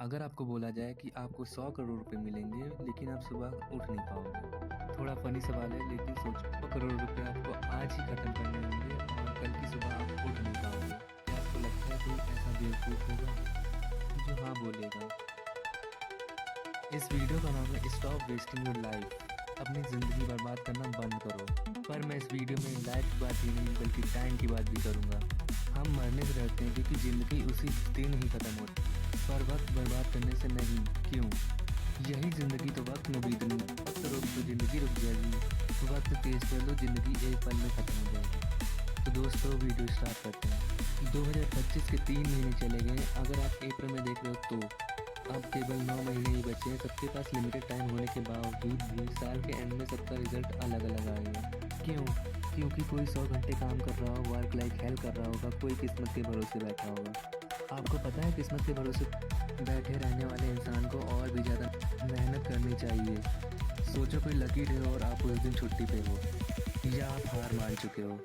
अगर आपको बोला जाए कि आपको 100 करोड़ रुपए मिलेंगे लेकिन आप सुबह उठ नहीं पाओगे। थोड़ा फनी सवाल है लेकिन सोचो 100 करोड़ रुपए आपको आज ही खत्म करने होंगे और कल की सुबह आप उठ नहीं पाओगे। क्या आपको लगता है कोई ऐसा बेवकूफ़ होगा जो हाँ बोलेगा? इस वीडियो का नाम है स्टॉप वेस्टिंग योर लाइफ। अपनी ज़िंदगी बर्बाद करना बंद करो। पर मैं इस वीडियो में लाइफ की बात ही नहीं बल्कि टाइम की बात भी करूँगा। हम मरने से डरते हैं क्योंकि ज़िंदगी उसी दिन ही ख़त्म होती है, पर वक्त बर्बाद करने से नहीं। क्यों? यही ज़िंदगी तो वक्त में बीतनी। वक्त रोक तो ज़िंदगी रुक जाएगी। वक्त तेज कर लो, ज़िंदगी एक पल में ख़त्म हो जाएगी। तो दोस्तों वीडियो स्टार्ट करते हैं। 2025 के 3 महीने चले गए। अगर आप अप्रैल में देख रहे हो तो अब केवल 9 महीने ही बचे हैं। सबके पास लिमिटेड टाइम होने के बावजूद भी साल के एंड में सबका रिजल्ट अलग अलग आएगा। क्यों? क्योंकि कोई 100 घंटे काम कर रहा हो, वर्क लाइक हेल कर रहा होगा, कोई किस्मत के भरोसे बैठा होगा। आपको पता है किस्मत के भरोसे बैठे रहने वाले इंसान को और भी ज़्यादा मेहनत करनी चाहिए। सोचो कोई लकी डे हो और आप उस दिन छुट्टी पे हो, या आप हार मान चुके हो,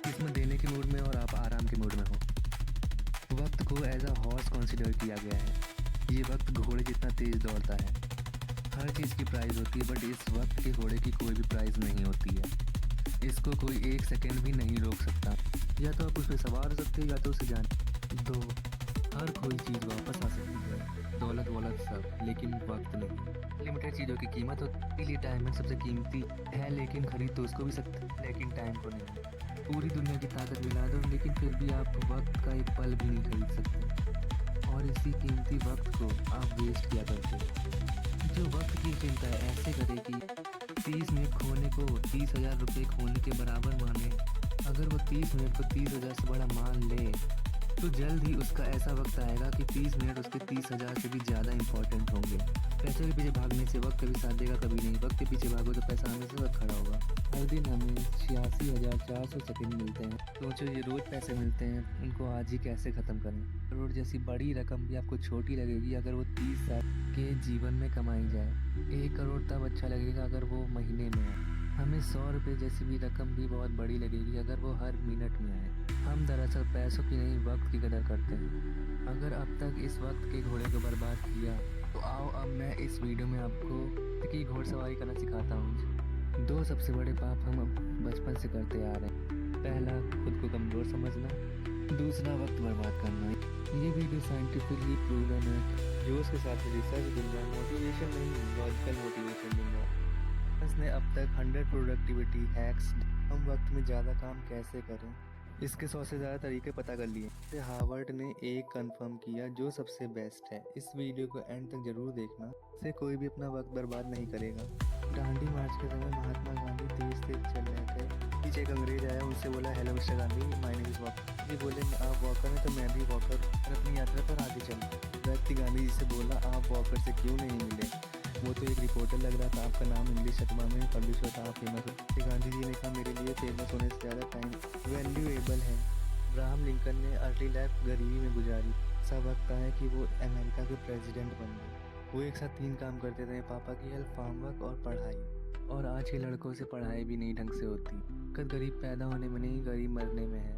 किस्मत देने के मूड में और आप आराम के मूड में हो। वक्त को एज अ हॉर्स कंसिडर किया गया है। ये वक्त घोड़े जितना तेज़ दौड़ता है। हर चीज़ की प्राइस होती है, बट इस वक्त के घोड़े की कोई भी प्राइस नहीं होती है। इसको कोई एक सेकेंड भी नहीं रोक सकता। या तो आप उस पर सवार हो सकते हो या तो उसे जान दो। हर कोई चीज़ वापस आ सकती है, दौलत वौलत सब, लेकिन वक्त नहीं। लिमिटेड चीज़ों की कीमत होती है, इसलिए टाइम है सबसे कीमती है, लेकिन खरीद तो उसको भी सकते हैं, लेकिन टाइम को नहीं। पूरी दुनिया की ताकत मिला दो लेकिन फिर भी आप वक्त का एक पल भी नहीं खरीद सकते। और इसी कीमती वक्त को आप वेस्ट किया करते हो। जो वक्त की चिंता ऐसे करे कि 30 मिनट खोने को 30,000 रुपये खोने के बराबर माने। अगर वो 30 मिनट को 30,000 से बड़ा मान ले तो जल्द ही उसका ऐसा वक्त आएगा कि 30 मिनट उसके 30,000 से भी ज़्यादा इंपॉर्टेंट होंगे। पैसे के पीछे भागने से वक्त कभी साथ देगा कभी नहीं। वक्त के पीछे भागो तो पैसा आने से वक्त खड़ा होगा। हर दिन हमें 86,400 सेकंड मिलते हैं। सोचो ये रोज़ पैसे मिलते हैं, उनको आज ही कैसे ख़त्म करें। करोड़ जैसी बड़ी रकम भी आपको छोटी लगेगी अगर वो 30 साल के जीवन में कमाई जाए। 1 करोड़ तब अच्छा लगेगा अगर वो महीने में आए। हमें 100 रुपये जैसी भी रकम भी बहुत बड़ी लगेगी अगर वो हर मिनट में आए। हम दरअसल पैसों की नहीं वक्त की कदर करते हैं। अगर अब तक इस वक्त के घोड़े को बर्बाद किया तो आओ अब मैं इस वीडियो में आपको की घोड़सवारी करना सिखाता हूँ। 2 सबसे बड़े पाप हम बचपन से करते आ रहे हैं। पहला, खुद को कमज़ोर समझना। दूसरा, वक्त बर्बाद करना। ये वीडियो साइंटिफिकली प्रूवन है। जोश के साथ रिसर्च दूंगा, मोटिवेशन नहीं, लॉजिकल मोटिवेशन दूंगा। इसने अब तक 100 प्रोडक्टिविटी हैक्स, हम वक्त में ज़्यादा काम कैसे करें, इसके 100 से ज़्यादा तरीके पता कर लिए। इसे हार्वर्ड ने एक कंफर्म किया जो सबसे बेस्ट है। इस वीडियो को एंड तक जरूर देखना, इससे कोई भी अपना वक्त बर्बाद नहीं करेगा। दांडी मार्च के समय महात्मा गांधी तेज तेज चल रहे थे। पीछे एक अंग्रेज आया, उनसे बोला hello mister Gandhi, my name is walker. ये बोले आप वॉकर हैं तो मैं भी वॉकर, और अपनी यात्रा पर आगे चल। व्यक्ति गांधी जी से बोला आप वॉकर से क्यों नहीं मिले, वो तो एक रिपोर्टर लग रहा था, आपका नाम इंग्लिश अखबार में पब्लिश हुआ था, आप फेमस हो। गांधी जी ने कहा मेरे लिए फेमस होने से ज़्यादा टाइम वैल्यूएबल है। अब्राहम लिंकन ने अर्ली लाइफ गरीबी में गुजारी। सब वक्त है कि वो अमेरिका के प्रेसिडेंट बन गए। वो एक साथ 3 काम करते थे, पापा की हेल्प, फार्म वर्क और पढ़ाई। और आज के लड़कों से पढ़ाई भी नहीं ढंग से होती। दिक्कत गरीब पैदा होने में नहीं, गरीब मरने में है।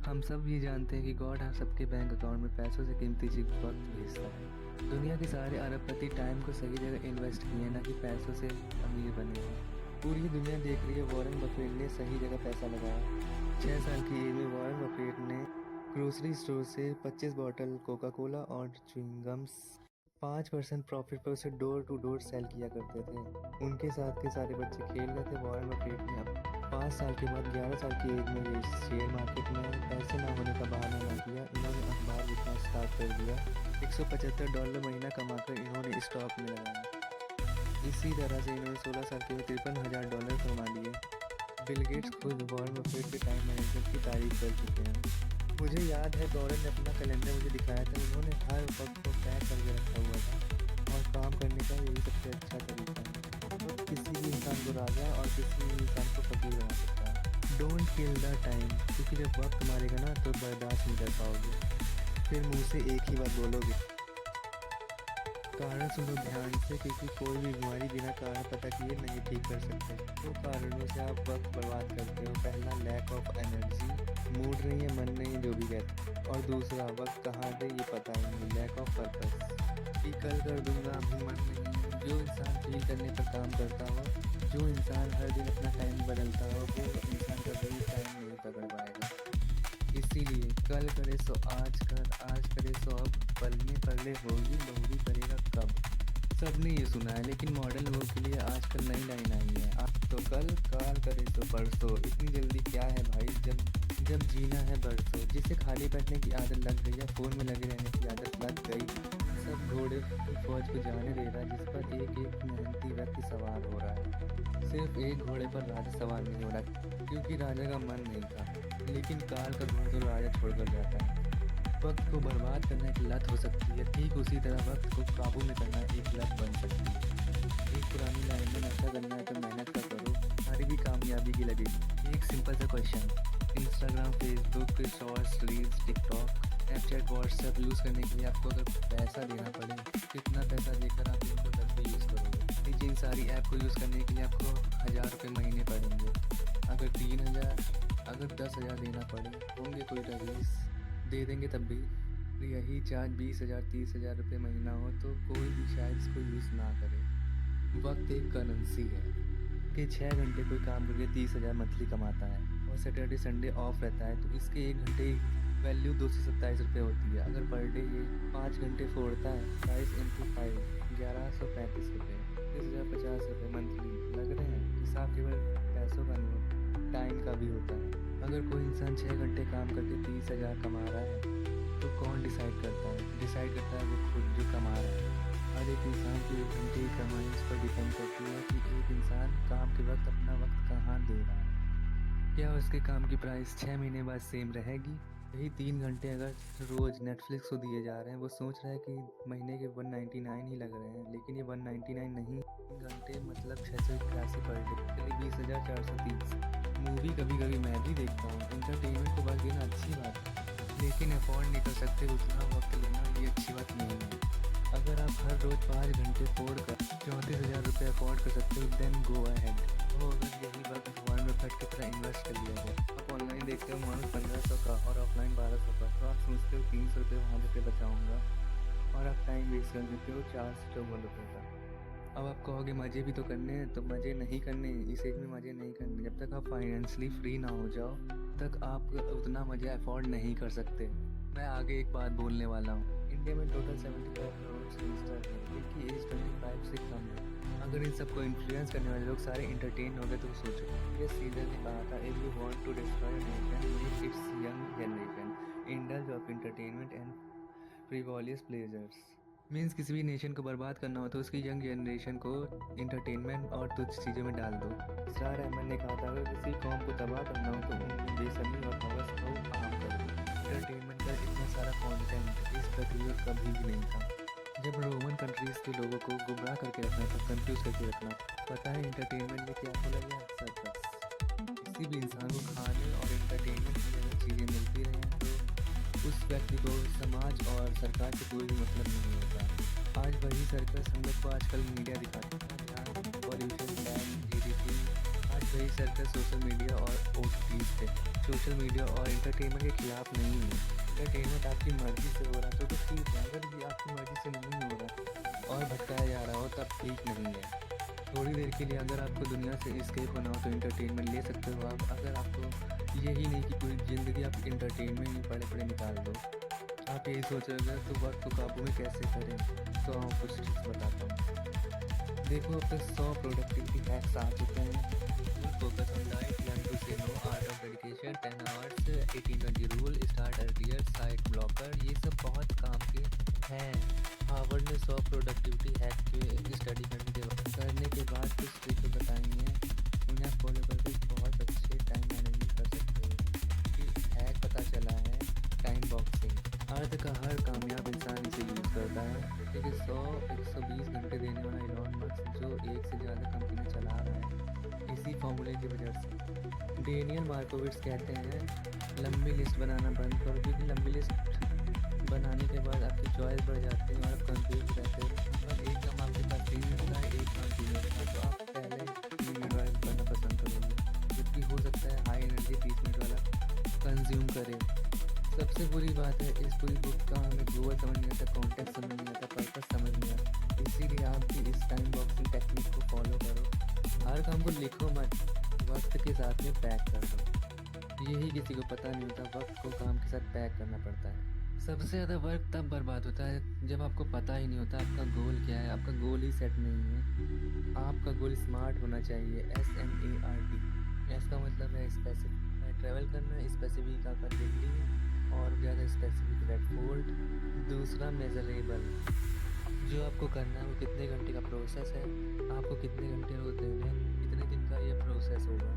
हम सब ये जानते हैं कि गॉड हर सबके बैंक अकाउंट में पैसों से कीमती चीज वक्त भेजता है। दुनिया के सारे अरबपति टाइम को सही जगह इन्वेस्ट किए, ना कि पैसों से अमीर बने हैं। पूरी दुनिया देख रही है वॉरेन बफेट ने सही जगह पैसा लगाया। 6 साल की एज में वॉरेन बफेट ने ग्रोसरी स्टोर से 25 बॉटल कोका कोला और च्युइंगम्स 5% प्रॉफिट पर उसे डोर टू डोर सेल किया करते थे। उनके साथ के सारे बच्चे खेल रहे थे। वॉरेन बफेट ने 5 साल के बाद 11 साल की एज में ये शेयर मार्केट में पैसे ना होने का बहाना ना किया, इन्होंने अखबार लिखना स्टार्ट कर दिया। $175 महीना कमाकर इन्होंने स्टॉक में लगाया। इसी तरह से इन्होंने 16 साल के में $53,000 कमा लिए। बिल गेट्स खुद वॉरेन बफेट के टाइम मैनेजमेंट की तारीफ कर चुके हैं। मुझे याद है वॉरेन ने अपना कैलेंडर मुझे दिखाया था। उन्होंने हर वक्त को पैक करके रखा हुआ था, और काम करने का यही सबसे अच्छा तरीका है। तो किसी भी इंसान को राजा और किसी भी इंसान को फकीर बना सकता है। डोंट किल द टाइम, क्योंकि जब वक्त मारेगा ना तो बर्दाश्त नहीं कर पाओगे, फिर मुँह से एक ही बात बोलोगे। कारण सुनो ध्यान से, क्योंकि कोई भी बीमारी बिना कारण पता किए नहीं ठीक कर सकते। 2 कारणों से आप वक्त बर्बाद करते हो। पहला, लैक ऑफ एनर्जी, मूड नहीं है, मन नहीं, जो भी कहते। और दूसरा, वक्त कहाँ दे ये पता ही नहीं, लैक ऑफ पर्पस। कि कल कर दूंगा अभी मन नहीं है। जो इंसान फील करने पर काम करता हो, जो इंसान हर दिन अपना टाइम बदलता हो, वो इंसान कभी टाइम नहीं पकड़ पाएगा। इसीलिए कल करे सो आज कर, आज करे सो अब, पल में पले होगी बहुरी करेगा कब। सबने ये सुना है, लेकिन मॉडर्न लोगों के लिए आजकल नई लाइन आई है, आज तो कल, काल करे सो परसों। इतनी जल्दी क्या है भाई, जब जीना है बरसों। जिसे खाली बैठने की आदत लग गई या फ़ोन में लगे रहने की आदत लग गई, सब घोड़े की फौज को जाने दे रहा है, जिस पर एक एक मेहनती व्यक्ति सवार हो रहा है। सिर्फ एक घोड़े पर राजा सवार नहीं हो रहा, क्योंकि राजा का मन नहीं था, लेकिन काल का घोड़ा तो राजा छोड़कर जाता है। वक्त को बर्बाद करना एक लत हो सकती है, ठीक उसी तरह वक्त को काबू में करना एक लत बन सकती है। एक पुरानी लाइन में, नशा करना है तो मेहनत का करो, तुम्हारी भी कामयाबी की लगेगी। एक सिंपल सा question, Instagram, Facebook, shorts, reels, TikTok, Snapchat, WhatsApp use करने के लिए आपको अगर पैसा देना पड़े, कितना पैसा देकर आप इनको तब भी यूज़ करोगे? जिन सारी ऐप को यूज़ करने के लिए आपको 1000 रुपये महीने पड़ेंगे, अगर 3000, अगर 10,000 देना पड़े, होंगे कोई रईस, दे देंगे तब भी। यही चार्ज 20,000 30,000 रुपये महीना हो तो कोई भी शायद इसको यूज़ ना करे। वक्त एक करेंसी है कि 6 घंटे कोई काम करके 30,000 मंथली कमाता है और सैटरडे संडे ऑफ रहता है, तो इसके 1 घंटे की वैल्यू 227 रुपये होती है। अगर पर डे ये 5 घंटे फोड़ता है, 22 × 5 1135 रुपये, 30,050 रुपये मंथली लग रहे हैं। हिसाब केवल पैसों का नहीं, टाइम का भी होता है। अगर कोई इंसान 6 घंटे काम करके 30,000 कमा रहा है, तो कौन डिसाइड करता है? डिसाइड करता है वो खुद जो कमा रहा है। हर एक इंसान की 1 घंटे की कमाई इस पर डिपेंड करती है कि एक इंसान काम के वक्त अपना वक्त कहाँ दे रहा है। क्या उसके काम की प्राइस 6 महीने बाद सेम रहेगी? यही 3 घंटे अगर रोज़ नेटफ्लिक्स को दिए जा रहे हैं, वो सोच रहा है कि महीने के 199 ही लग रहे हैं, लेकिन ये 199 नहीं, 3 घंटे मतलब 681 पर डे, चलिए 20,430। मूवी कभी कभी मैं भी देखता हूँ, इंटरटेनमेंट को बस देना अच्छी बात है, लेकिन अफोर्ड नहीं कर सकते उतना वक्त लेना, ये अच्छी बात नहीं है। अगर आप हर रोज़ 5 घंटे फोड़ कर 34,000 रुपये अफोर्ड कर सकते हो, देन गो अहेड। तो अगर यही वक्त वॉरेन बफेट की तरह इन्वेस्ट कर लिया जाए, आप ऑनलाइन देखते हो मानो 1500 का और ऑफलाइन 1200 का, तो आप सोचते हो 300 रुपये वहाँ पे बचाऊँगा, और आप टाइम वेस्ट कर देते हो 454 रुपये का। अब आप कहोगे मज़े भी तो करने हैं, तो मज़े नहीं करने, इस एज में मज़े नहीं करने। जब तक आप फाइनेंशियली फ्री ना हो जाओ, तक आप उतना मज़े अफोर्ड नहीं कर सकते। मैं आगे एक बात बोलने वाला हूँ। इंडिया में टोटल 75 करोड़ यंगस्टर हैं, जिनकी एज 25 से कम है। अगर इन सबको इन्फ्लुएंस करने वाले लोग सारे इंटरटेन हो गए, तो सोचो, ये सीजन ने कहा था, if you want to destroy nation, make its young generation indulge of entertainment and frivolous pleasures. Means किसी भी नेशन को बर्बाद करना हो तो उसकी यंग जनरेशन को इंटरटेनमेंट और तुच्छ चीज़ों में डाल दो। इसरार अहमद ने कहा था, अगर किसी कौम को तबाह करना हो तो उनमें बेसब्री और हवस को आम कर दो। इंटरटेनमेंट का इतना सारा कंटेंट इस पृथ्वी पर कभी भी नहीं था। जब रोमन कंट्रीज़ के लोगों को गुमराह करके रखना था, कंफ्यूज करके रखना, पता है इंटरटेनमेंट में क्या खोला गया? सर्कस। किसी भी इंसान को खाने और इंटरटेनमेंट की अगर चीज़ें मिलती रहें तो उस व्यक्ति को समाज और सरकार से कोई भी मतलब नहीं होता। आज वही सर्कस हम लोग को आजकल मीडिया दिखाता है, पॉल्यूशन बैन, जीडीपी। आज वही सर्कस सोशल मीडिया और OTT पे। सोशल मीडिया और इंटरटेनमेंट के खिलाफ नहीं है। इंटरटेनमेंट आपकी मर्ज़ी से हो रहा है तो ठीक है, अगर ये आपकी मर्ज़ी से नहीं हो रहा और भटकाया जा रहा हो तब ठीक नहीं है। थोड़ी देर के लिए अगर आपको दुनिया से एस्केप होना हो तो इंटरटेनमेंट ले सकते हो आप। अगर आपको यही नहीं कि पूरी ज़िंदगी आप इंटरटेनमेंट ही पड़े पड़े निकाल दो, आप यही सोच रहे हो तो वक्त को काबू में कैसे करें, तो हम कुछ टिप्स बताता हूँ। देखो, अब तक 100 प्रोडक्टिविटी हैक्स आ चुके हैं। Focus on diet, learn to say no, art of dedication, 10 hours, 18-20 rule, start earlier, site blocker, ये सब बहुत काम के हैं। हार्वर्ड ने 100 प्रोडक्टिविटी हैक के स्टडी करने के बाद कुछ ट्रिक बताई हैं, उन्हें फॉलो करके बहुत अच्छे टाइम मैनेजमेंट कर सकते हो। कि हैक पता चला है टाइम बॉक्सिंग। अर्थ का हर कामयाब इंसान इसे यूज़ करता है, क्योंकि 100-120 घंटे देने वाला इलॉन मस्क जो एक से ज़्यादा कंपनी चला रहा है, इसी फॉर्मूले की वजह से। डेनियल मार्कोविट्स कहते हैं, लंबी लिस्ट बनाना बंद करो, क्योंकि लंबी लिस्ट बनाने के बाद आपकी चॉइस बढ़ जाती है और आप कंफ्यूज रहते हो। और एक काम आपके पास 3 मिनट का है, एक काम 3 मिनट का, तो आप पहले 3 मिनट वाला करना पसंद करोगे, जबकि हो सकता है हाई एनर्जी 30 मिनट वाला कंज्यूम करें। सबसे बुरी बात है, इस पूरी बुक का हमें गोल समझ नहीं आता, कॉन्टेक्स्ट समझ नहीं आता, पर्पस समझ नहीं इस टाइम बॉक्सिंग टेक्निक को फॉलो करो। हर काम को लिखो मत, वक्त के साथ में पैक कर दो। यही किसी को पता नहीं होता, वक्त को काम के साथ पैक करना पड़ता है। सबसे ज़्यादा वक्त तब बर्बाद होता है जब आपको पता ही नहीं होता आपका गोल क्या है, आपका गोल ही सेट नहीं है। आपका गोल स्मार्ट होना चाहिए, SMART। इसका मतलब है स्पेसिफिक ट्रैवल करना, स्पेसिफिक आकर दिल्ली और ज़्यादा स्पेसिफिक रेड फोर्ट। दूसरा मेजरेबल, जो आपको करना है वो कितने घंटे का प्रोसेस है, आपको कितने घंटे रोज देने हैं, कितने दिन का ये प्रोसेस होगा,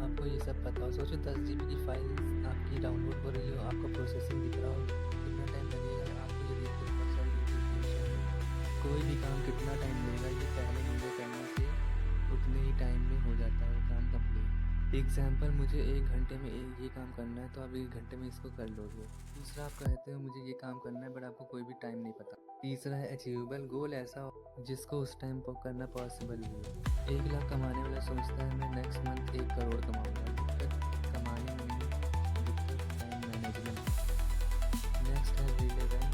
आपको ये सब पता हो। सोचो 10 GB की फाइल आपकी डाउनलोड हो रही हो, आपका प्रोसेसिंग दिख रहा हो, कितना टाइम लगेगा आपको ये देखते हो। बहुत सारी नोटिफिकेशन, कोई भी काम कितना टाइम लेगा ये पहले वीडियो करने से उतने ही टाइम में हो जाता है वो काम कंप्लीट। एग्जाम्पल, मुझे 1 घंटे में ये काम करना है तो आप 1 घंटे में इसको कर लोगे। दूसरा, आप कहते हो मुझे ये काम करना है बट आपको कोई भी टाइम नहीं पता। तीसरा है अचीवेबल, गोल ऐसा हो जिसको उस टाइम पर करना पॉसिबल भी हो। 1 लाख कमाने वाला सोचता है मैं नेक्स्ट मंथ 1 करोड़ कमाऊंगा। दिक्कत कमाने में नहीं, दिक्कत टाइम मैनेजमेंट। नेक्स्ट है रिलेवेंट,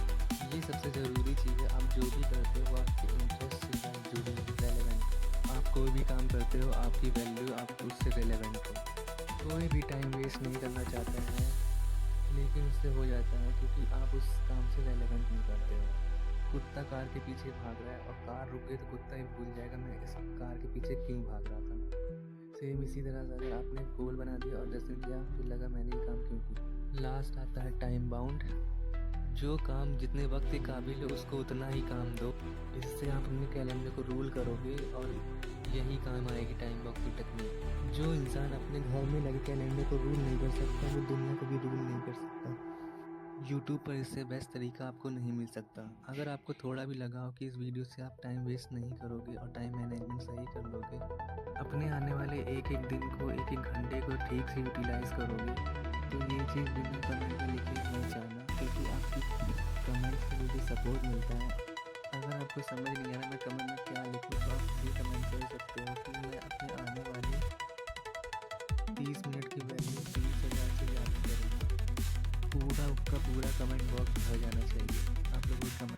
ये सबसे ज़रूरी चीज़ है। आप जो भी करते हो वो आपके इंटरेस्ट से जुड़ी, रेलेवेंट। आप कोई भी काम करते हो आपकी वैल्यू आप उससे रेलेवेंट हो। कोई भी टाइम वेस्ट नहीं करना चाहता है लेकिन उससे हो जाता है क्योंकि आप उस काम से रेलेवेंट नहीं करते हो। कुत्ता कार के पीछे भाग रहा है और कार रुक गई तो कुत्ता ही भूल जाएगा मैं इस कार के पीछे क्यों भाग रहा था। सेम इसी तरह से अगर आपने गोल बना दिया और 10 दिन किया फिर लगा मैंने ये काम क्यों किया। लास्ट आता है टाइम बाउंड, जो काम जितने वक्त के काबिल है उसको उतना ही काम दो। इससे आप अपने कैलेंडर को रूल करोगे और यही काम आएगी टाइम बॉक्स की टेक्निक। जो इंसान अपने घर में लगे कैलेंडर को रूल नहीं कर सकता वो दुनिया को भी रूल नहीं कर सकता। यूट्यूब पर इससे बेस्ट तरीका आपको नहीं मिल सकता। अगर आपको थोड़ा भी लगा हो कि इस वीडियो से आप टाइम वेस्ट नहीं करोगे और टाइम मैनेजमेंट सही कर लोगे, अपने आने वाले एक एक दिन को, एक एक घंटे को ठीक से यूटिलाइज करोगे, तो ये चीज़ बिना कमेंट में लिखे नहीं जाना, क्योंकि आपकी कमेंट से मुझे सपोर्ट मिलता है। अगर आपको समझ नहीं आ रहा मैं कमेंट में क्या लिखूँ तो आप भी कमेंट कर सकते हो कि मैं अपने आने वाले 30 मिनट की वैल्यू 30,000 से ज़्यादा करूँगा। पूरा का पूरा कमेंट बॉक्स भर जाना चाहिए। आप लोगों का